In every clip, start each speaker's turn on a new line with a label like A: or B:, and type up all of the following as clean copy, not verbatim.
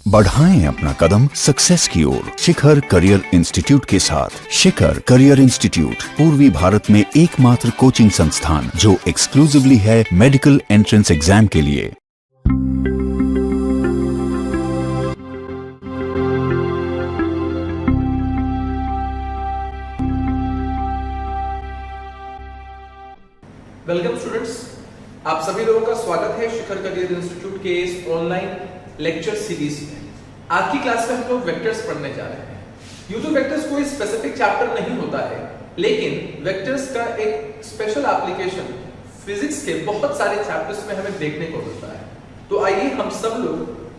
A: बढ़ाएं अपना कदम सक्सेस की ओर शिखर करियर इंस्टीट्यूट के साथ। शिखर करियर इंस्टीट्यूट पूर्वी भारत में एकमात्र कोचिंग संस्थान जो एक्सक्लूसिवली है मेडिकल एंट्रेंस एग्जाम के लिए।
B: वेलकम स्टूडेंट्स, आप सभी लोगों का स्वागत है शिखर करियर इंस्टीट्यूट के इस ऑनलाइन लेक्चर सीरीज में। आज की क्लास में हम लोग वेक्टर्स पढ़ने जा रहे हैं। यूं तो वेक्टर्स कोई स्पेसिफिक चैप्टर नहीं होता है, लेकिन वेक्टर्स का एक स्पेशल एप्लीकेशन फिजिक्स के बहुत सारे चैप्टर्स में हमें देखने को मिलता है। तो आइए हम सब लोग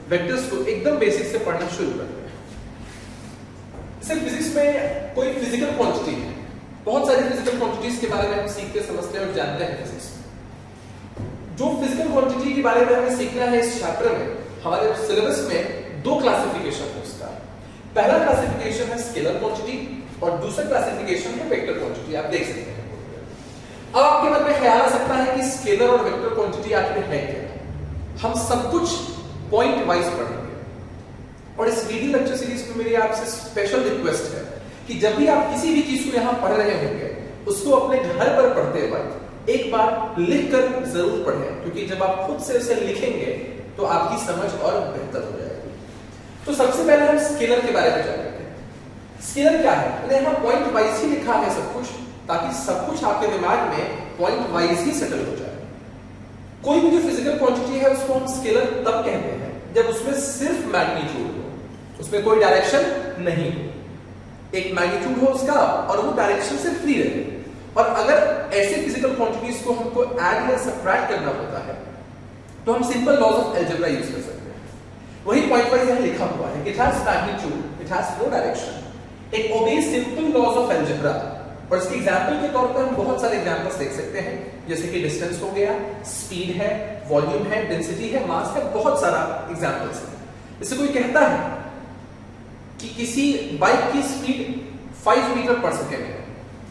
B: वेक्टर्स को एकदम बेसिक से पढ़ना शुरू करते हैं। सिर्फ फिजिक्स में कोई फिजिकल क्वांटिटी है, बहुत सारी फिजिकल क्वांटिटीज के बारे में हम सीखते समझते हैं और जानते हैं फिजिक्स में। जो फिजिकल क्वांटिटी के बारे में हमें सीखना है इस चैप्टर में, हमारे सिलेबस में दो क्लासिफिकेशन है उसका। पहला क्लासिफिकेशन है स्केलर क्वांटिटी और दूसरा क्लासिफिकेशन है वेक्टर क्वांटिटी। आप देख सकते हैं। अब आपके मन में ख्याल आ सकता है कि स्केलर और वेक्टर क्वांटिटी आखिर है क्या। हम सब कुछ पॉइंट वाइज पढ़ेंगे और इस वीडियो लेक्चर सीरीज में मेरी आपसे स्पेशल रिक्वेस्ट है कि जब भी आप किसी भी चीज को यहां पढ़ रहे होंगे उसको अपने घर पर पढ़ते वक्त एक बार लिखकर जरूर पढ़ें, क्योंकि जब आप खुद से उसे लिखेंगे तो आपकी समझ और बेहतर हो जाएगी। तो सबसे पहले हम स्केलर के बारे में जान लेते हैं। स्केलर क्या है? मैंने यहां पॉइंट वाइज ही लिखा है सब कुछ, ताकि सब कुछ आपके दिमाग में पॉइंट वाइज ही सेटल हो जाए। कोई भी जो फिजिकल क्वांटिटी है उसको हम स्केलर तब कहते हैं जब उसमें सिर्फ मैग्नीट्यूड हो, उसमें कोई डायरेक्शन नहीं हो। एक मैग्नीट्यूड हो उसका और वो डायरेक्शन से फ्री रहे। और अगर ऐसे फिजिकल क्वांटिटीज को हमको ऐड या सब्ट्रैक्ट करना होता है तो हम simple laws of algebra use कर सकते हैं। वही पॉइंट वाइज यहां लिखा हुआ है, it has magnitude, it has no direction, it obeys simple laws of algebra. और इसके एग्जांपल के तौर पर हम बहुत सारे एग्जांपल्स देख सकते हैं, जैसे कि डिस्टेंस हो गया, स्पीड है, वॉल्यूम है, डेंसिटी है, मास है, बहुत सारा एग्जांपल्स है। इससे कोई कहता है कि किसी बाइक की स्पीड 5 मीटर पर सेकेंड है,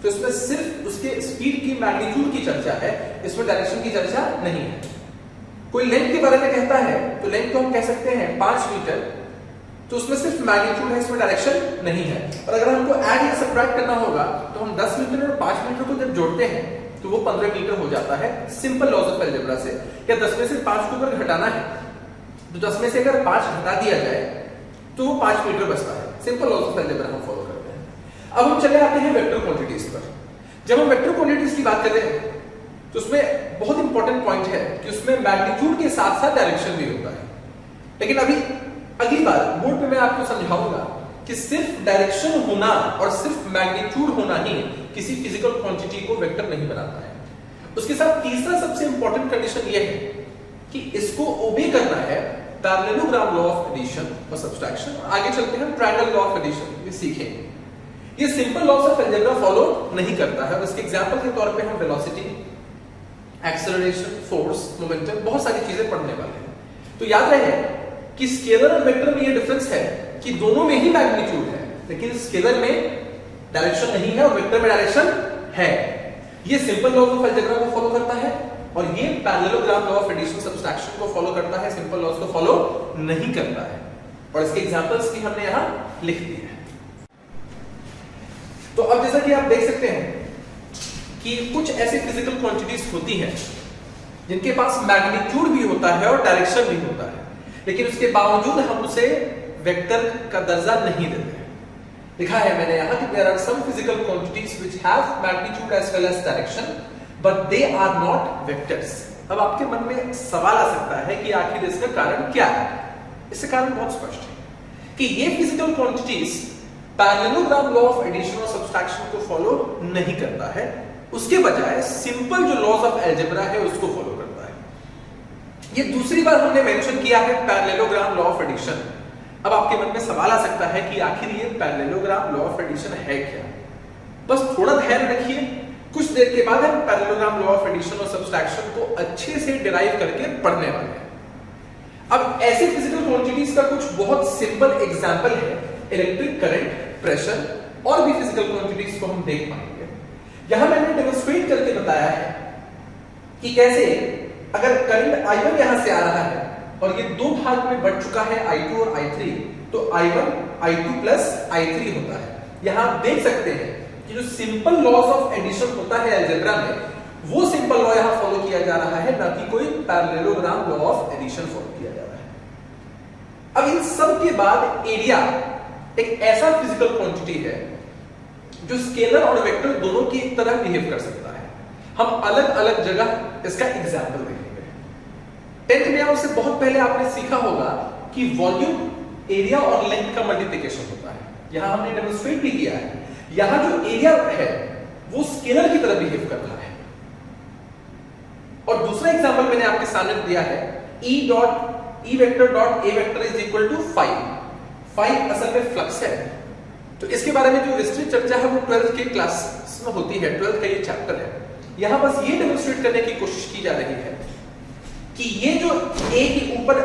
B: तो इसमें सिर्फ उसके स्पीड की मैग्नीट्यूड की चर्चा है, इसमें डायरेक्शन की चर्चा नहीं है। कोई लेंथ के बारे में कहता है तो लेंथ को हम कह सकते हैं 5 मीटर, तो उसमें सिर्फ मैग्नीट्यूड है, इसमें डायरेक्शन नहीं है। और अगर हमको ऐड या सब्ट्रैक्ट करना होगा तो हम 10 मीटर और 5 मीटर को जब जोड़ते हैं तो वो 15 मीटर हो जाता है सिंपल लॉज ऑफ अलजेब्रा से। या 10 में से 5 को अगर घटाना है तो 10 में से अगर 5 घटा दिया जाए तो वो 5 मीटर बचता है। सिंपल लॉज ऑफ अलजेब्रा हम फॉलो करते हैं। अब हम चले आते हैं वेक्टर क्वांटिटीज पर। जब हम वेक्टर क्वांटिटीज की बात करते हैं तो उसमें बहुत इंपॉर्टेंट पॉइंट है कि उसमें मैग्नीट्यूड के साथ साथ डायरेक्शन भी होता है। लेकिन अगली बार बोर्ड पे मैं आपको समझाऊंगा कि सिर्फ डायरेक्शन होना और सिर्फ मैग्नीट्यूड होना ही किसी फिजिकल क्वांटिटी को वेक्टर नहीं बनाता है। उसके साथ तीसरा सबसे इंपॉर्टेंट कंडीशन यह है कि इसको ओबे करना है पैरेललोग्राम लॉ ऑफ एडिशन और सब्ट्रैक्शन। आगे चलते हैं ट्रायंगल लॉ ऑफ एडिशन ये सीखेंगे। ये simple laws of algebra follow नहीं करता है। इसके एग्जांपल के तौर पे हम वेलोसिटी, एक्सेलरेशन, फोर्स, मोमेंटम, बहुत सारी चीजें पढ़ने वाले हैं। तो याद रहे कि स्केलर और वेक्टर में ये डिफरेंस है कि दोनों में ही मैग्नीट्यूड है, लेकिन स्केलर में डायरेक्शन नहीं है और वेक्टर में डायरेक्शन है। ये सिंपल लॉज ऑफ अलजेब्रा को फॉलो करता है और ये parallelogram law of addition subtraction को फॉलो करता है, सिंपल लॉज को फॉलो नहीं करता है। और इसके एग्जांपल्स भी हमने यहां लिख दिए हैं। तो अब जैसा कि आप देख सकते हैं कि कुछ ऐसी फिजिकल क्वांटिटीज होती हैं जिनके पास मैग्नीट्यूड भी होता है और डायरेक्शन भी होता है, लेकिन उसके बावजूद हम उसे वेक्टर का दर्जा नहीं देते। लिखा है मैंने यहां कि there are some physical quantities which have magnitude as well as direction but they are not vectors. अब आपके मन में सवाल आ सकता है कि आखिर इसका कारण क्या है। इसका कारण बहुत स्पष्ट है कि ये physical quantities parallelogram law of addition और सब्ट्रैक्शन को फॉलो नहीं करता है, उसके बजाय सिंपल जो लॉज ऑफ अलजेब्रा है उसको फॉलो करता है। ये दूसरी बार हमने मेंशन किया है पैरेललोग्राम लॉ ऑफ एडिशन। अब आपके मन में सवाल आ सकता है कि आखिर ये पैरेललोग्राम लॉ ऑफ एडिशन है क्या। बस थोड़ा ध्यान रखिए, कुछ देर के बाद हम पैरेललोग्राम लॉ ऑफ एडिशन और सब्ट्रैक्शन को अच्छे से डिराइव करके पढ़ने वाले हैं। अब ऐसे फिजिकल क्वांटिटीज का कुछ बहुत सिंपल एग्जांपल है इलेक्ट्रिक करंट, प्रेशर और भी फिजिकल क्वांटिटीज को हम देख पाएंगे। यहां मैंने डेमोंस्ट्रेट करके बताया है कि कैसे अगर करंट I1 यहां से आ रहा है और ये दो भाग में बढ़ चुका है I2 और I3, तो I1 I2 प्लस I3 होता है। यहां आप देख सकते हैं कि जो सिंपल लॉज ऑफ एडिशन होता है अलजेब्रा में, वो सिंपल लॉ यहां फॉलो किया जा रहा है, ना कि कोई parallelogram law of addition follow किया जा रहा है। अब इन सब के बाद एरिया एक ऐसा फिजिकल क्वांटिटी है जो स्केलर और वेक्टर दोनों की एक तरह बिहेव कर सकता है। हम अलग अलग जगह इसका एग्जाम्पल देखेंगे। 10th में उससे बहुत पहले आपने सीखा होगा कि वॉल्यूम, एरिया और लेंथ का मल्टीप्लिकेशन होता है। यहां हमने डेमोंस्ट्रेट भी किया है। यहां जो एरिया है वो स्केलर की तरह बिहेव कर रहा है। और दूसरा एग्जांपल मैंने आपके सामने दिया है, E vector dot A vector is equal to 5 असल में फ्लक्स है। तो इसके बारे में जो विस्तृत चर्चा है वो 12th के क्लास में होती है, 12th का ये चैप्टर है। यहां बस ये डेमोंस्ट्रेट करने की कोशिश की जा रही है कि ये जो A के ऊपर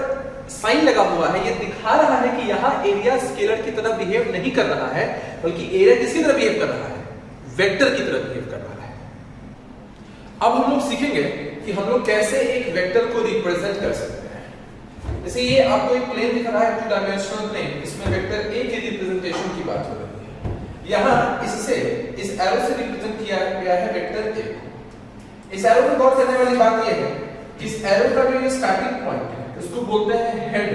B: साइन लगा हुआ है, ये दिखा रहा है कि यहां एरिया स्केलर की तरह बिहेव नहीं कर रहा है, बल्कि एरिया किसकी तरह बिहेव कर रहा है? वेक्टर की तरह बिहेव कर रहा है। अब हम लोग सीखेंगे कि हम लोग कैसे एक वेक्टर को रिप्रेजेंट कर सकते हैं। जैसे ये आपको एक प्लेन दिख रहा है, टू डायमेंशनल प्लेन, इसमें वेक्टर A के रिप्रेजेंटेशन की बात हो रही है। यहां इससे इस एरो से रिप्रेजेंट किया गया है वेक्टर A। इस एरो पर गौर करने वाली बात यह है कि इस एरो का जो ये स्टार्टिंग पॉइंट है उसको बोलते हैं हेड,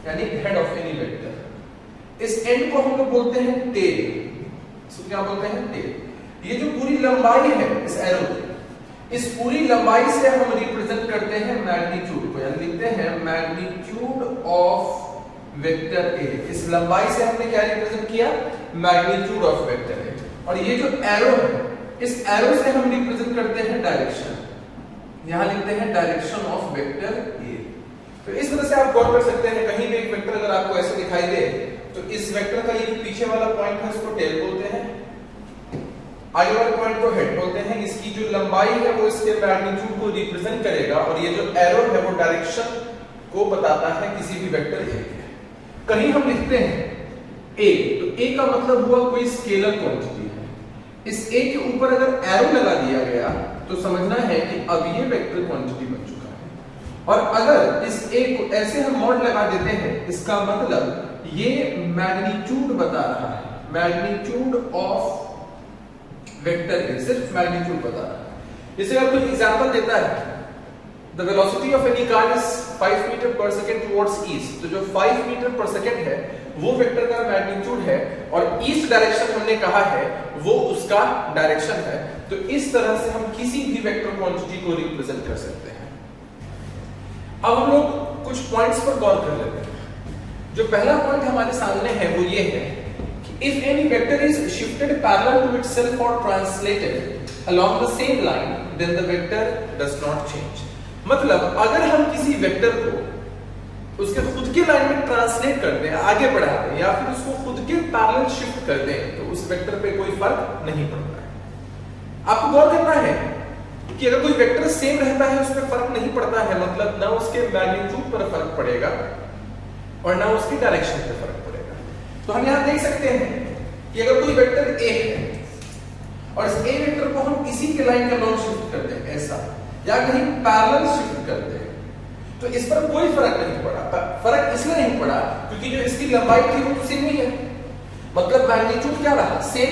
B: यानी हेड ऑफ एनी वेक्टर। इस एंड को हम लोग बोलते हैं टेल। इसको क्या बोलते हैं? टेल। ये जो पूरी लंबाई है इस एरो की, इस पूरी लंबाई से हम रिप्रेजेंट करते हैं मैग्नीट्यूड को, यानी लिखते हैं मैग्नीट्यूड ऑफ वेक्टर A। इस लंबाई से हमने क्या रिप्रेजेंट किया? Magnitude of vector A। और ये जो एरो है, इस एरो से हम रिप्रेजेंट करते हैं डायरेक्शन। यहां लिखते हैं डायरेक्शन ऑफ वेक्टर A। तो इस तरह से आप गौर कर सकते हैं, कहीं भी एक वेक्टर अगर आपको ऐसे दिखाई दे तो इस वेक्टर का ये जो पीछे वाला पॉइंट है उसको टेल बोलते हैं, आगे वाले पॉइंट को हेड बोलते हैं। इसकी जो लंबाई है वो इसके मैग्नीट्यूड को रिप्रेजेंट करेगा, और ये जो एरो है वो डायरेक्शन को बताता है किसी भी वेक्टर A के। कहीं हम लिखते हैं A, तो A का मतलब हुआ कोई स्केलर क्वांटिटी है। इस A के ऊपर अगर एरो लगा दिया गया तो समझना है कि अब ये वेक्टर क्वांटिटी बन चुका है। और अगर इस A को ऐसे हम मॉड लगा देते हैं, इसका मतलब ये मैग्नीट्यूड बता रहा है, मैग्नीट्यूड ऑफ वेक्टर A, सिर्फ मैग्नीट्यूड बता रहा है। जैसे अगर कोई एग्जांपल देता है, the velocity of any car is 5 metre पर सेकंड towards east, तो जो 5 मीटर पर सेकंड है वो वेक्टर का मैग्नीट्यूड है, और ईस्ट डायरेक्शन हमने कहा है वो उसका डायरेक्शन है। तो इस तरह से हम किसी भी वेक्टर क्वांटिटी को रिप्रेजेंट कर सकते हैं। अब हम लोग कुछ पॉइंट्स पर गौर कर लेते हैं। जो पहला पॉइंट हमारे सामने है वो ये है कि if any vector is shifted parallel to itself or translated along the same line, then the vector does not change। मतलब अगर हम किसी वेक्टर को उसके खुद के लाइन में ट्रांसलेट कर दें, आगे बढ़ा दें, या फिर उसको खुद के पैरेलल शिफ्ट कर दें, तो उस वेक्टर पे कोई फर्क नहीं पड़ता है। आपको गौर करना है कि अगर कोई वेक्टर सेम रहता है उस पर फर्क नहीं पड़ता है, मतलब ना उसके मैग्नीट्यूड पर फर्क पड़ेगा और ना उसकी डायरेक्शन पर फर्क पड़ेगा। तो हम यहां देख सकते हैं कि अगर कोई वेक्टर A है और इस A वेक्टर को हम इसी के लाइन का लॉन्ग शिफ्ट कर दें ऐसा, या कहीं पैरेलल शिफ्ट कर दें, तो इस पर कोई फर्क नहीं पड़ा। फर्क इसलिए नहीं पड़ा क्योंकि जो इसकी लंबाई थी वो तो सेम ही है, मतलब मैग्नीट्यूड क्या रहा? सेम।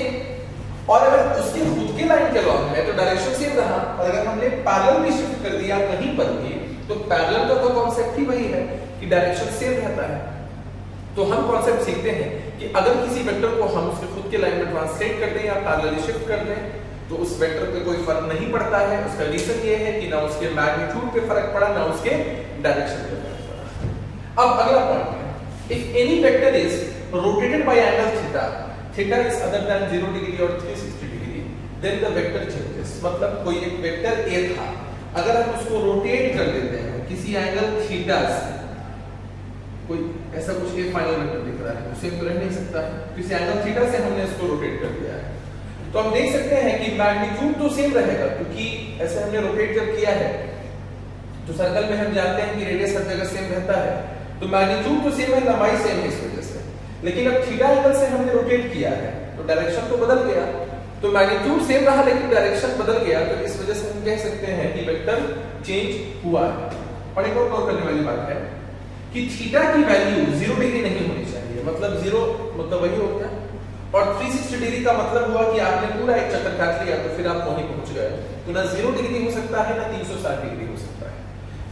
B: और अगर उसके खुद के लाइन के लॉन्ग है तो डायरेक्शन सेम रहा, और अगर हमने पैरेलल भी शिफ्ट कर दिया कहीं पर भी, तो पैरेलल का तो कॉन्सेप्ट ही वही है कि डायरेक्शन सेम रहता है। तो हम कॉन्सेप्ट सीखते हैं कि अगर किसी वेक्टर को हम उसके खुद के लाइन में ट्रांसलेट कर दें या पैरेलली शिफ्ट कर दें, तो उस वेक्टर पे कोई फर्क नहीं पड़ता है। उसका रीजन ये है कि ना उसके मैग्नीट्यूड पे फर्क पड़ा, ना उसके डायरेक्शन पे फर्क पड़ा। अब अगला पॉइंट है, if any vector is rotated by angle theta, theta is other than 0 degree और 360 degree, then the vector changes. मतलब कोई एक वेक्टर A था, अगर हम उसको रोटेट कर देते हैं किसी एंगल थीटा से, कोई ऐसा कुछ A फाइनल वेक्टर दिख रहा है, उसे तो रह नहीं सकता है, किसी एंगल थीटा से हमने इसको रोटेट कर दिया है, तो हम देख सकते हैं कि मैग्नीट्यूड तो सेम रहेगा, क्योंकि ऐसे हमने रोटेट जब किया है तो सर्कल में हम जानते हैं कि रेडियस हर जगह सेम रहता है, तो मैग्नीट्यूड तो सेम है, लंबाई सेम है इस वजह से। लेकिन अब थीटा एंगल से हमने रोटेट किया है तो डायरेक्शन तो बदल गया, तो मैग्नीट्यूड सेम रहा लेकिन डायरेक्शन बदल गया, तो इस वजह से हम कह सकते हैं कि वेक्टर चेंज हुआ है। और एक और गौर करने वाली बात है कि थीटा की वैल्यू 0 डिग्री नहीं होनी चाहिए, मतलब 0 मतलब वही हो गया, और 360 डिग्री का मतलब हुआ कि आपने पूरा एक चक्कर काट लिया तो फिर आप वहीं पहुंच गए। तो ना 0 डिग्री हो सकता है ना 360 डिग्री हो सकता है।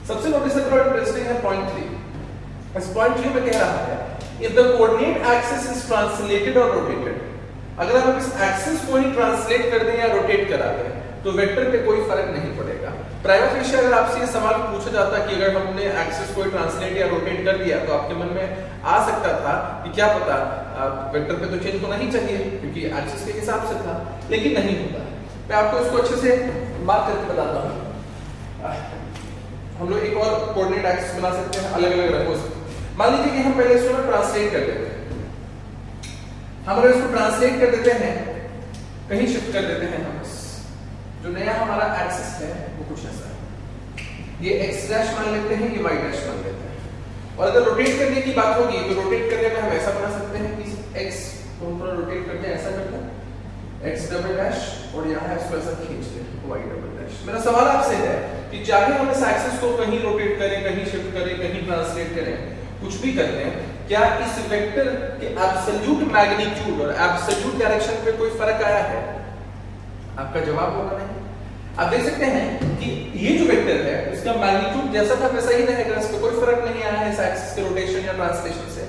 B: सबसे नोटिसेबल और इंटरेस्टिंग है पॉइंट 3। इस पॉइंट 3 में कह रहा है if the coordinate axis is translated और रोटेटेड, अगर हम इस एक्सिस को ही ट्रांसलेट कर दें या रोटेट करा दें तो वेक्टर पे कोई फर्क नहीं पड़ेगा। प्राइमा फेशिया अगर आपसे ये सवाल पूछा जाता कि अगर हमने एक्सिस को ट्रांसलेट या रोटेट कर दिया तो आपके मन में आ सकता था कि क्या पता वेक्टर पे तो चेंज होना ही चाहिए क्योंकि एक्सिस के हिसाब से था, लेकिन नहीं होता। मैं आपको इसको अच्छे से बात करके बताता हूँ। हम लोग एक और कोऑर्डिनेट एक्सिस बना सकते हैं अलग अलग रंगों से। मान लीजिए कि हम पहले इसको ट्रांसलेट कर देते हैं। हम अगर इसको ट्रांसलेट कर देते हैं, कहीं शिफ्ट कर देते हैं, हम जो नया हमारा एक्सिस है वो कुछ ऐसा है, ये x डैश मान लेते हैं, ये y डैश मान लेते हैं। और अगर रोटेट करने की बात होगी तो रोटेट करने में हम ऐसा बना सकते हैं कि x को हम थोड़ा रोटेट करके ऐसा करते हैं x डबल डैश और यहाँ इसको ऐसा खींच दें y डबल डैश। मेरा सवाल आपसे है कि चाहे हम इस एक्सिस को कहीं रोटेट करें, कहीं शिफ्ट करें, कहीं ट्रांसलेट करें, कुछ भी करते हैं, क्या इस वेक्टर के एब्सोल्यूट मैग्नीट्यूड और एब्सोल्यूट डायरेक्शन पे कोई फर्क आया है? आपका जवाब होगा नहीं। आप देख सकते हैं कि ये जो वेक्टर है उसका मैग्नीट्यूड जैसा था वैसा ही रहेगा, इसमें कोई फर्क नहीं आया है इस एक्सिस के रोटेशन या ट्रांसलेशन से,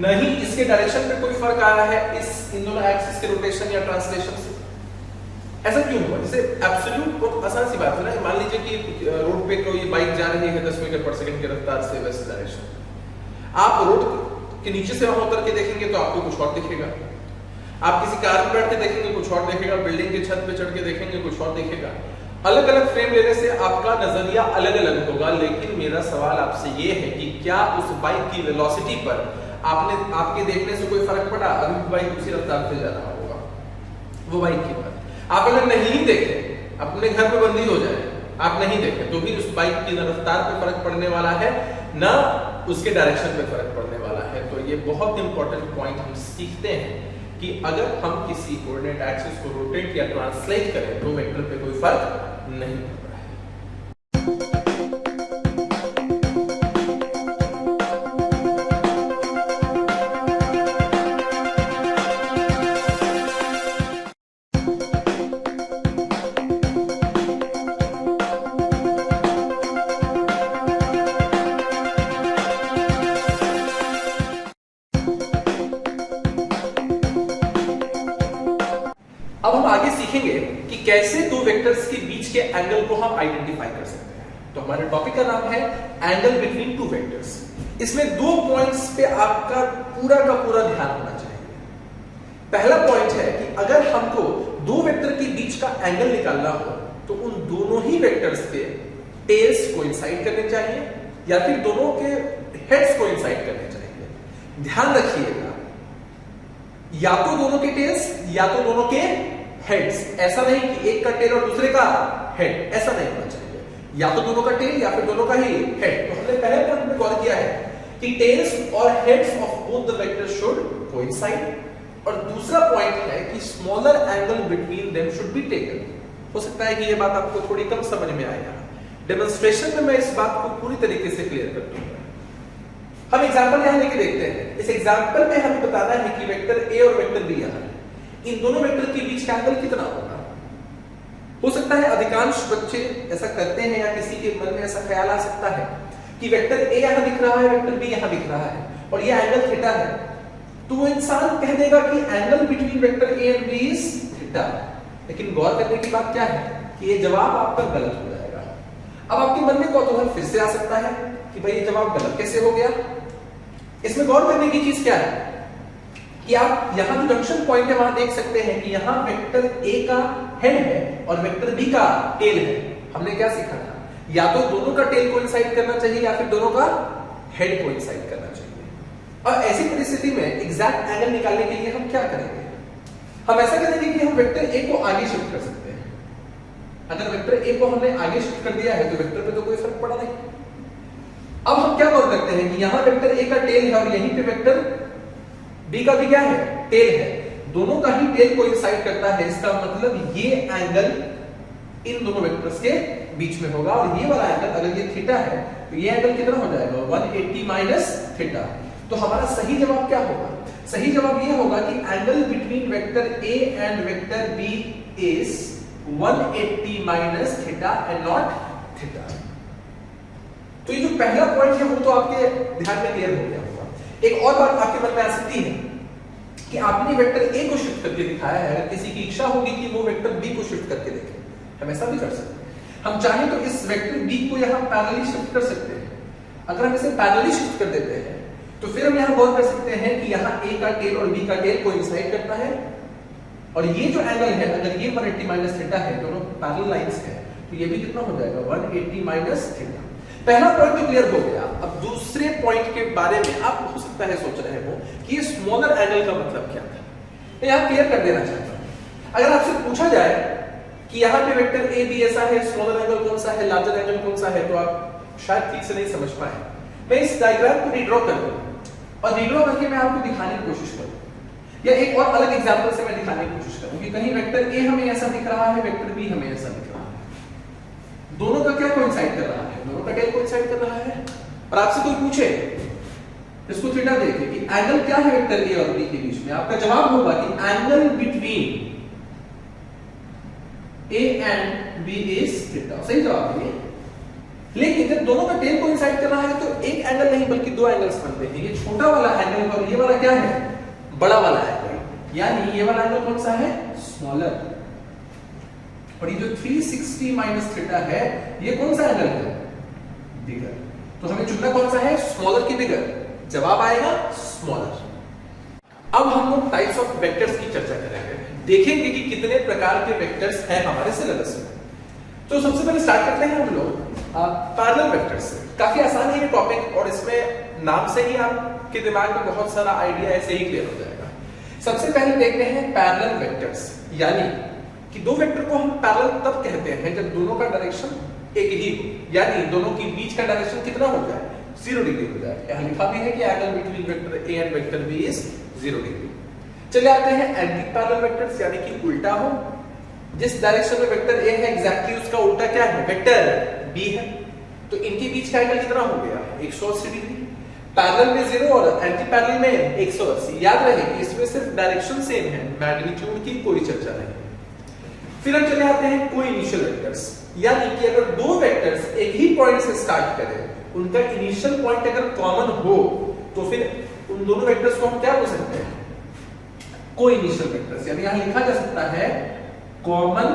B: नहीं इसके डायरेक्शन पे कोई फर्क आया है इस इन दोनों एक्सिस के रोटेशन या ट्रांसलेशन से। ऐसा क्यों हुआ? जैसे एब्सोल्यूट बहुत आसान सी बात है ना, मान लीजिए कि रोड पे कोई बाइक जा रही है 10 मीटर पर सेकंड की रफ्तार से वेस्ट डायरेक्शन, आप रोड के नीचे से वहां उतर के देखेंगे तो आपको कुछ और दिखेगा, आप किसी कार में बैठ के देखेंगे कुछ और देखेगा, बिल्डिंग की छत पे चढ़ के देखेंगे कुछ और देखेगा। अलग अलग फ्रेम लेने से आपका नजरिया अलग अलग होगा, लेकिन मेरा सवाल आपसे ये है कि क्या उस बाइक की वेलोसिटी पर आपके देखने से कोई फर्क पड़ा? अभी बाइक उसी रफ्तार से जा रहा होगा, वो बाइक की बात। आप अगर नहीं देखे, अपने घर में बंदी हो जाए, आप नहीं देखे तो भी उस बाइक की रफ्तार पे फर्क पड़ने वाला है, ना उसके डायरेक्शन पे फर्क पड़ने वाला है। तो ये बहुत इंपॉर्टेंट पॉइंट हम सीखते हैं कि अगर हम किसी कोऑर्डिनेट एक्सिस को रोटेट या ट्रांसलेट करें तो वेक्टर पे कोई फर्क नहीं पड़ता है। अब हम आगे सीखेंगे कि कैसे दो वेक्टर्स के बीच के एंगल को हम आइडेंटिफाई कर सकते हैं। तो हमारे टॉपिक का नाम है एंगल बिटवीन टू वेक्टर्स। इसमें दो पॉइंट्स पे आपका पूरा का पूरा ध्यान होना चाहिए। पहला पॉइंट है कि अगर हमको दो वेक्टर के बीच का एंगल निकालना हो तो उन दोनों ही वेक्टर्स के टेल्स कोइंसाइड करने चाहिए या फिर दोनों के हेड्स कोइंसाइड करने चाहिए। ध्यान रखिएगा, या तो दोनों के टेल्स या तो दोनों के हेड्स, ऐसा नहीं कि एक का टेल और दूसरे का हेड, ऐसा नहीं होना चाहिए। या तो दोनों का टेल या फिर दोनों का ही हेड। तो हमने पहले पॉइंट में गौर किया है कि टेल्स और heads of both the vectors should coincide, और दूसरा पॉइंट है कि smaller angle between them should be taken. हो सकता है कि ये बात आपको थोड़ी कम समझ में आए। डेमोंस्ट्रेशन में मैं इस बात को पूरी तरीके से क्लियर कर दूंगा। हम एग्जांपल यहां लेके देखते हैं। इस एग्जांपल में हमें बताना है कि वेक्टर ए और वेक्टर बी यहां है, इन दोनों वेक्टर के बीच का एंगल कितना होगा। हो सकता है अधिकांश बच्चे ऐसा करते हैं या किसी के मन में ऐसा ख्याल आ सकता है कि वेक्टर ए यहां दिख रहा है, वेक्टर बी यहां दिख रहा है और ये एंगल थीटा है, तो वो इंसान कह देगा कि angle between vector A and B is theta. लेकिन गौर करने की बात क्या है कि ये जवाब आपका गलत हो जाएगा। अब आपके मन में कौतूहल फिर से आ सकता है कि भाई ये जवाब गलत कैसे हो गया। इसमें गौर करने की चीज क्या है कि आप यहां जो जंक्शन पॉइंट है वहां देख सकते हैं कि यहां वेक्टर ए का हेड है और वेक्टर बी का टेल है। हमने क्या सीखा था, या तो दोनों का टेल कोइंसाइड करना चाहिए या फिर दोनों का हेड कोइंसाइड करना चाहिए। और ऐसी परिस्थिति में एग्जैक्ट एंगल निकालने के लिए हम क्या करेंगे, हम ऐसा करेंगे कि हम वेक्टर ए को आगे शिफ्ट कर सकते हैं। अगर वेक्टर ए को हमने आगे शिफ्ट कर दिया है तो वेक्टर पे तो कोई फर्क पड़ा नहीं। अब हम क्या गौर करते हैं कि यहां वेक्टर ए का टेल है और यहीं पे वेक्टर बी का भी क्या है, टेल है। दोनों का ही टेल कोइंसाइड करता है, इसका मतलब ये एंगल इन दोनों वेक्टर्स के बीच में होगा। और ये वाला एंगल अगर ये थीटा है तो ये एंगल कितना हो जाएगा 180 माइनस थीटा। तो हमारा सही जवाब क्या होगा? सही जवाब ये होगा कि angle between vector A and vector B is 180 minus theta and not theta. तो ये जो पहला पॉइंट है वो तो आपके ध्यान में क्लियर हो गया होगा। एक और बात आपके मन में आ सकती है कि आपने वेक्टर ए को शिफ्ट करके दिखाया है, अगर किसी की इच्छा होगी कि वो वेक्टर बी को शिफ्ट करके देखे, हम ऐसा भी कर सकते हैं। हम चाहें तो इस वेक्टर बी को यहाँ पैरेलली शिफ्ट कर सकते हैं। अगर हम इसे पैरेलली शिफ्ट कर देते हैं तो फिर हम यहाँ गौर कर सकते हैं कि यहाँ ए का टेल और बी का टेल कोइंसाइड करता है, और ये जो एंगल है अगर ये 180 माइनस थीटा है, दोनों पैरेलल लाइंस है, तो ये भी कितना हो जाएगा 180 माइनस थीटा। पहला पॉइंट तो क्लियर हो गया। अब दूसरे पॉइंट के बारे में आप हो सकता है सोच रहे हो कि ये स्मॉलर एंगल का मतलब क्या था। मैं यहाँ क्लियर कर देना चाहता हूँ। अगर आपसे पूछा जाए कि यहाँ पे वेक्टर ए बी ऐसा है, स्मॉलर एंगल कौन सा है, लार्जर एंगल कौन सा है, तो आप शायद ठीक से नहीं समझ पाए। मैं इस डायग्राम को रीड्रॉ कर दूं और रीड्रॉ करके मैं आपको दिखाने की कोशिश करूं, या एक और अलग एग्जांपल से मैं दिखाने की कोशिश करूं कि कहीं वेक्टर ए हमें ऐसा दिख रहा है, वेक्टर बी हमें ऐसा दिख रहा है। दोनों का क्या कोइंसाइड कर रहा है? दोनों का टेल कोइंसाइड कर रहा है। और आपसे कोई पूछे इसको थीटा देके कि एंगल क्या है वेक्टर ए और बी के बीच में, आपका जवाब होगा कि angle between A and B is theta. सही जवाब है। लेकिन जब दोनों का टेल कोइंसाइड कर रहा है तो एक एंगल नहीं बल्कि दो एंगल्स बनते हैं। ये छोटा वाला एंगल और ये वाला क्या है? बड़ा वाला एंगल। यानी ये वाला एंगल कौन सा है? स्मॉलर। और ये जो 360 माइनस थीटा है ये कौन सा एंगल है? बिगर। तो हमें चुनना कौन सा है? स्मॉलर की बिगर। जवाब आएगा स्मॉलर। अब हम लोग टाइप्स ऑफ वेक्टर्स की चर्चा करेंगे, देखेंगे कि कितने प्रकार के वेक्टर्स हैं हमारे सिलेबस में। तो सबसे पहले स्टार्ट करते हैं हम लोग पैरेलल वेक्टर्स से। काफी आसान है ये टॉपिक और इसमें नाम से ही आपके दिमाग में बहुत सारा आइडिया ऐसे ही क्लियर हो जाएगा। सबसे पहले देखते हैं पैरेलल वेक्टर्स, यानी कि दो वेक्टर को हम पैरेलल तब कहते हैं जब दोनों का डायरेक्शन एक ही हो, यानी दोनों के बीच का डायरेक्शन कितना हो जाए? 0 डिग्री हो जाए। यहाँ लिखा भी है कि angle between vector A and vector B is 0 degree. चलिए आते हैं एंटी पैरेलल वेक्टर्स, यानी कि उल्टा हो। जिस डायरेक्शन में वेक्टर ए है एग्जैक्टली उसका उल्टा क्या है? वेक्टर बी है। तो इनके बीच का एंगल कितना हो गया? 180 डिग्री। पैरेलल में 0 और एंटी पैरेलल में 180। याद रहे कि इसमें सिर्फ डायरेक्शन सेम है, मैग्नीट्यूड की कोई चर्चा नहीं। फिर हम चले आते हैं कोइनिशियल वेक्टर्स, यानी कि अगर दो वेक्टर्स एक ही पॉइंट से स्टार्ट करें, उनका इनिशियल पॉइंट अगर कॉमन हो तो फिर उन दोनों वेक्टर्स को हम क्या बोल सकते हैं? कोइनिशियल वेक्टर्स। यानी यहां लिखा जा सकता है कॉमन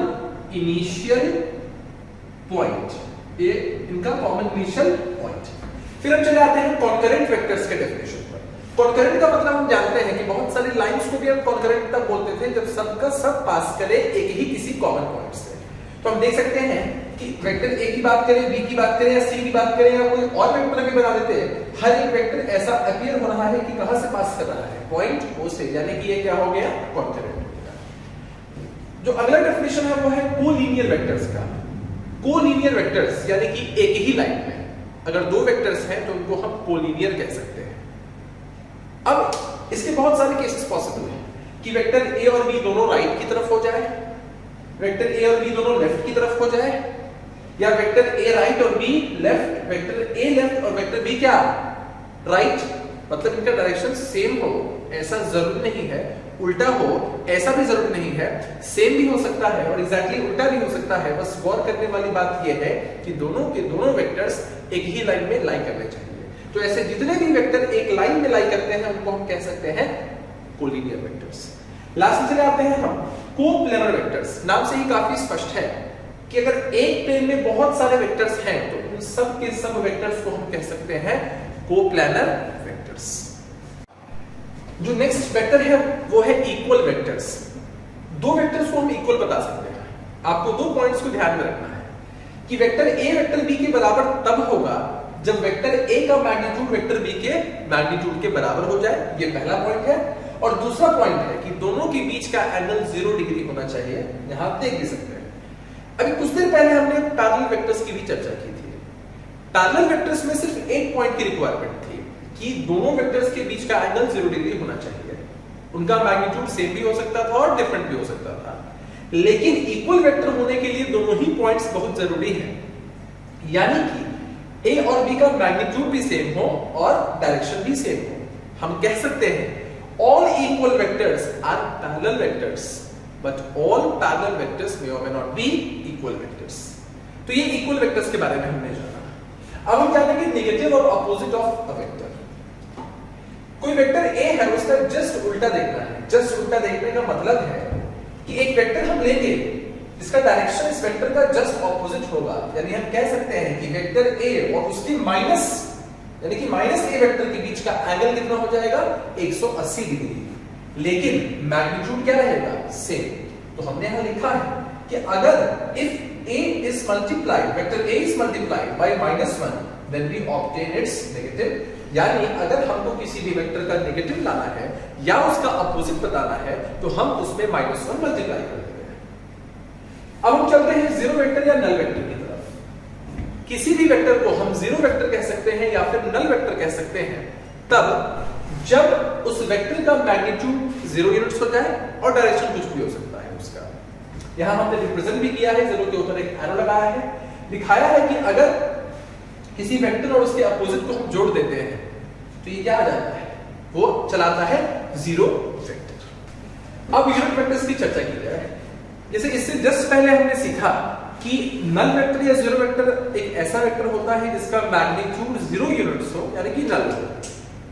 B: इनिशियल पॉइंट, ये इनका कॉमन इनिशियल पॉइंट। फिर हम चले आते हैं कॉन्करेंट वेक्टर्स के डेफिनेशन पर। कॉन्करेंट का मतलब हम जानते हैं कि बहुत सारी लाइंस को भी हम कॉन्करेंट तब बोलते थे जब सबका सब पास करे एक ही किसी कॉमन पॉइंट से। तो हम देख सकते हैं कि वेक्टर ए की बात करें, बी की बात करें या सी की बात करें या कोई और वेक्टर भी बना देते हैं, हर एक वेक्टर ऐसा अपीयर हो रहा है कि कहां से पास कर रहा है? पॉइंट ओ से, यानी कि ये क्या हो गया? कॉन्करेंट। जो अगला डेफिनेशन है वो है कोलिनियर वेक्टर्स का। कोलिनियर वेक्टर्स यानी कि एक ही लाइन में अगर दो वेक्टर्स हैं तो उनको हम कोलिनियर कह सकते हैं। अब इसके बहुत सारे केसेस पॉसिबल हैं कि वेक्टर ए और बी दोनों राइट की तरफ हो जाए, वेक्टर ए और बी दोनों लेफ्ट की तरफ हो जाए, या वेक्टर ए राइट और be left, vector A left और वेक्टर बी क्या? राइट। मतलब इनका डायरेक्शन सेम हो ऐसा जरूरी नहीं है, उल्टा हो ऐसा भी जरूरी नहीं है, सेम भी हो सकता है और एग्जैक्टली उल्टा भी हो सकता है। बस गौर करने वाली बात यह है कि दोनों के दोनों वेक्टर्स एक ही लाइन में लाई करने चाहिए। तो ऐसे जितने भी वेक्टर एक लाइन में लाई करते हैं उनको हम कह सकते हैं कोलिनियर वेक्टर्स। लास्ट में चले आते हैं हम कोप्लेनर वेक्टर्स। नाम से ही काफी स्पष्ट है कि अगर एक प्लेन में बहुत सारे वेक्टर्स हैं तो उन सब के सब वेक्टर्स को हम कह सकते हैं कोप्लेनर वेक्टर्स। जो नेक्स्ट वेक्टर है वो है इक्वल वेक्टर्स। दो वेक्टर्स को हम इक्वल बता सकते हैं। आपको दो पॉइंट्स को ध्यान में रखना है कि वेक्टर ए वेक्टर बी के बराबर तब होगा जब वेक्टर ए का मैग्नीट्यूड वेक्टर बी के मैग्नीट्यूड के बराबर हो जाए। ये पहला पॉइंट है। और दूसरा पॉइंट है कि दोनों के बीच का एंगल 0 डिग्री होना चाहिए। यहां आप देख भी सकते हैं। अभी कुछ देर पहले हमने पैरेलल वेक्टर्स की भी चर्चा की थी। पैरेलल वेक्टर्स में सिर्फ एक पॉइंट की रिक्वायरमेंट थी कि दोनों वेक्टर्स के बीच का एंगल 0 डिग्री होना चाहिए। उनका मैग्नीट्यूड सेम भी हो सकता था और डिफरेंट भी हो सकता था, लेकिन इक्वल वेक्टर होने के लिए दोनों ही पॉइंट्स बहुत जरूरी हैं। यानी कि ए और बी का मैग्नीट्यूड भी सेम हो और डायरेक्शन भी सेम हो, हम कह सकते हैं all equal vectors are parallel vectors, but all parallel vectors may और may not be equal vectors. तो ये इक्वल वेक्टर्स के बारे में हमने जाना। अब हम जानेंगे नेगेटिव और ऑपोजिट ऑफ अ वेक्टर। कोई वेक्टर ए है, उसका जस्ट उल्टा देखना है। जस्ट उल्टा देखने का मतलब है कि एक वेक्टर हम लेंगे, इसका डायरेक्शन इस वेक्टर का जस्ट ऑपोजिट होगा, यानी हम कह सकते हैं कि वेक्टर ए और उसकी माइनस, यानी कि माइनस ए वेक्टर के बीच का एंगल कितना हो जाएगा 180 डिग्री, लेकिन मैग्नीट्यूड क्या रहेगा सेम। तो हमने यहां लिखा है कि अगर if A is multiplied, vector A is multiplied by -1 then we obtain its negative, यानी अगर हमको किसी भी वेक्टर का नेगेटिव लाना है या उसका अपोजिट बताना है तो हम उसमें -1 मल्टीप्लाई कर देते हैं। अब हम चलते हैं जीरो वेक्टर या नल वेक्टर की तरफ। किसी भी वेक्टर को हम जीरो वेक्टर कह सकते हैं या फिर नल वेक्टर कह सकते हैं तब जब उस वेक्टर का मैग्नीट्यूड 0 यूनिट्स हो जाए और डायरेक्शन कुछ भी हो सकता है उसका। यहां हमने रिप्रेजेंट भी किया है, जीरो के ऊपर एक एरो लगाया है, दिखाया है कि अगर किसी वेक्टर और उसके अपोजिट को हम जोड़ देते हैं तो ये क्या आ जाता है, वो चलाता है जीरो वेक्टर। अब यूनिट वेक्टर्स की चर्चा की जाए। जैसे इससे जस्ट पहले हमने सीखा कि नल वेक्टर या जीरो वेक्टर एक ऐसा वेक्टर होता है जिसका मैग्नीट्यूड 0 यूनिट्स हो, यानी कि नल हो,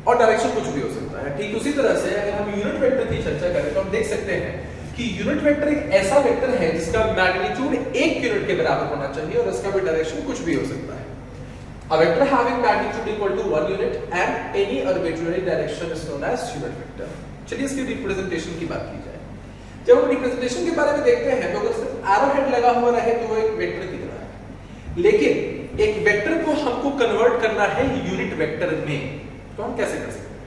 B: और डायरेक्शन कुछ भी हो सकता है। ठीक उसी तरह से अगर हम यूनिट वेक्टर की चर्चा करें तो हम देख सकते हैं कि यूनिट वेक्टर एक ऐसा वेक्टर है जिसका मैग्नीट्यूड 1 यूनिट के बराबर होना चाहिए और इसका भी डायरेक्शन कुछ भी हो सकता है। A vector having magnitude equal to 1 unit and any arbitrary direction is known as unit vector। चलिए इसकी रिप्रेजेंटेशन की बात की जाए। जब हम रिप्रेजेंटेशन के बारे में देखते हैं तो अगर सिर्फ एरो हेड लगा हुआ रहे तो वो एक वेक्टर की तरह है, लेकिन एक वेक्टर को हमको कन्वर्ट करना है यूनिट वेक्टर में, तो हम कैसे कर सकते हैं?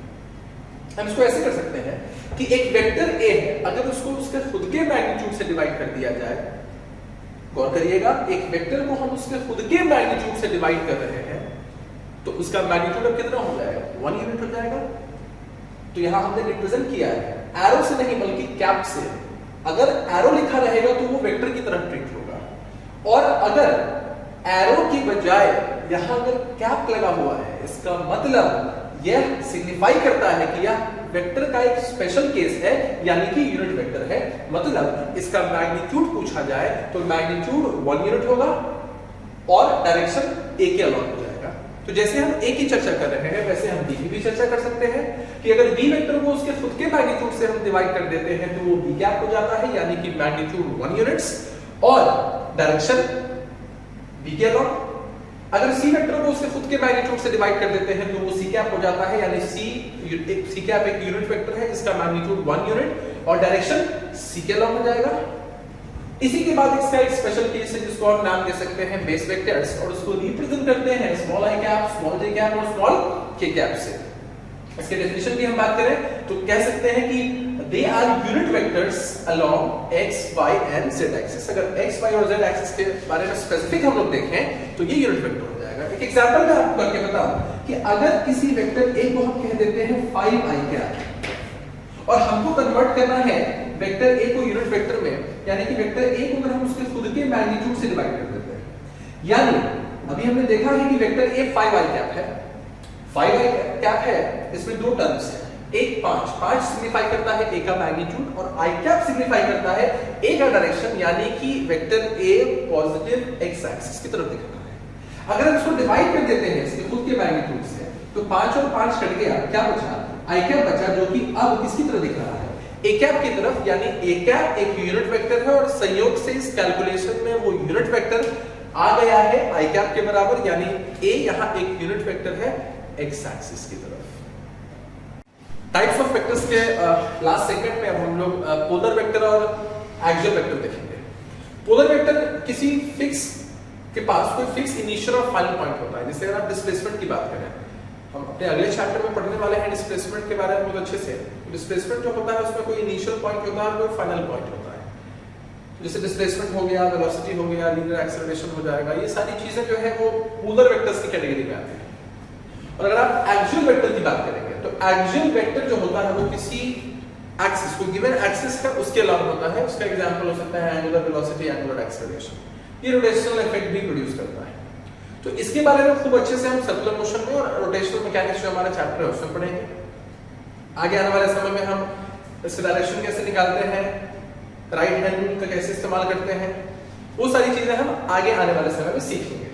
B: हम इसको ऐसे कर सकते हैं कि एक वेक्टर ए है, अगर उसको उसके खुद के मैग्नीट्यूड से डिवाइड कर दिया जाए, गौर करिएगा, एक वेक्टर को हम उसके खुद के मैग्नीट्यूड से डिवाइड कर रहे हैं तो उसका मैग्नीट्यूड अब कितना हो जाएगा 1 यूनिट हो जाएगा। तो यहां हमने रिप्रेजेंट किया है एरो से नहीं बल्कि कैप से। अगर एरो लिखा रहेगा तो वो वेक्टर की तरह ट्रीट होगा, और अगर एरो की बजाय यहां अगर कैप लगा हुआ है इसका मतलब यह सिग्निफाई करता है कि यह वेक्टर का एक स्पेशल केस है, यानी कि यूनिट वेक्टर है। मतलब इसका मैग्नीट्यूड पूछा जाए तो मैग्नीट्यूड 1 यूनिट होगा और डायरेक्शन ए के अलॉन्ग हो जाएगा। तो जैसे हम ए की चर्चा कर रहे हैं वैसे हम बी की भी चर्चा कर सकते हैं कि अगर बी वेक्टर को उसके खुद के मैग्नीट्यूड से हम डिवाइड कर देते हैं तो वो बी कैप हो जाता है, यानी कि मैग्नीट्यूड 1 यूनिट्स और डायरेक्शन बी के अलॉन्ग। अगर सी वेक्टर को उसके खुद के मैग्नीट्यूड से डिवाइड कर देते हैं तो वो सी कैप हो जाता है, यानी सी कैप एक यूनिट वेक्टर है जिसका मैग्नीट्यूड 1 यूनिट और डायरेक्शन सी के अलॉन्ग हो जाएगा। इसी के बाद इसका एक स्पेशल केस है जिसको हम नाम दे सकते हैं बेस वेक्टर्स, और उसको रिप्रेजेंट करते हैं small I cap, small J cap और स्मॉल के कैप से। इसके डेफिनेशन की हम बात करें तो कह सकते हैं कि they are unit vectors along x, y and z axis. अगर x, y और z एक्सिस के बारे में स्पेसिफिक हम लोग देखें तो ये यूनिट वेक्टर हो जाएगा। एक एग्जांपल मैं आपको करके बताऊं कि अगर किसी वेक्टर a को हम कह देते हैं 5i कैप और हमको कन्वर्ट करना है वेक्टर a को यूनिट वेक्टर में, यानी कि वेक्टर a को अगर हम उसके खुद के मैग्नीट्यूड से डिवाइड कर देते हैं, यानी अभी हमने देखा है कि वेक्टर a 5i कैप है, 5i कैप है, इसमें दो टर्म्स हैं, एक 5 सिग्निफाई करता है a का मैग्नीट्यूड और i कैप सिग्निफाई करता है a का डायरेक्शन, यानी कि vector a positive x axis की तरफ दिख रहा है। अगर हम इसको डिवाइड कर देते हैं इसके खुद के मैग्नीट्यूड से तो 5 और 5 कट गया, क्या बचा i कैप बचा, जो कि अब किसकी तरफ दिख रहा है a कैप की तरफ, यानी a कैप एक यूनिट वेक्टर है और संयोग से इस कैलकुलेशन में वो यूनिट वेक्टर आ गया है i कैप के बराबर, यानी a यहां एक यूनिट वेक्टर है x एक्सिस की तरफ। टाइप्स ऑफ वेक्टर्स के लास्ट सेगमेंट में अब हम लोग पोलर वेक्टर और एक्सियल वेक्टर देखेंगे। पोलर वेक्टर किसी फिक्स के पास कोई फिक्स इनिशियल और फाइनल पॉइंट होता है। जैसे अगर आप डिस्प्लेसमेंट की बात करें, हम अपने अगले चैप्टर में पढ़ने वाले हैं डिस्प्लेसमेंट के बारे में बहुत अच्छे से। डिस्प्लेसमेंट जो होता है उसमें कोई इनिशियल पॉइंट होता है और कोई फाइनल पॉइंट होता है। जैसे डिस्प्लेसमेंट हो गया, वेलोसिटी हो गया, लीनियर एक्सेलरेशन हो जाएगा, ये सारी चीजें जो है वो पोलर वेक्टर्स की कैटेगरी में आती है। और अगर आप एक्सियल वेक्टर की बात करेंगे तो एक्सियल वेक्टर जो होता है वो किसी एक्सिस को गिवन एक्सिस का उसके अलावा होता है। उसका एग्जांपल हो सकता है एंगुलर वेलोसिटी, एंगुलर एक्सेलरेशन। ये रोटेशनल इफेक्ट भी प्रोड्यूस करता है। तो इसके बारे में खूब अच्छे से हम सर्कुलर मोशन में और रोटेशनल मैकेनिक्स जो हमारा चैप्टर है उसमें पढ़ेंगे। आगे आने वाले समय में हम इसका डायरेक्शन कैसे निकालते हैं, राइट हैंड रूल का कैसे इस्तेमाल करते हैं, वो सारी चीजें हम आगे आने वाले समय में सीखेंगे।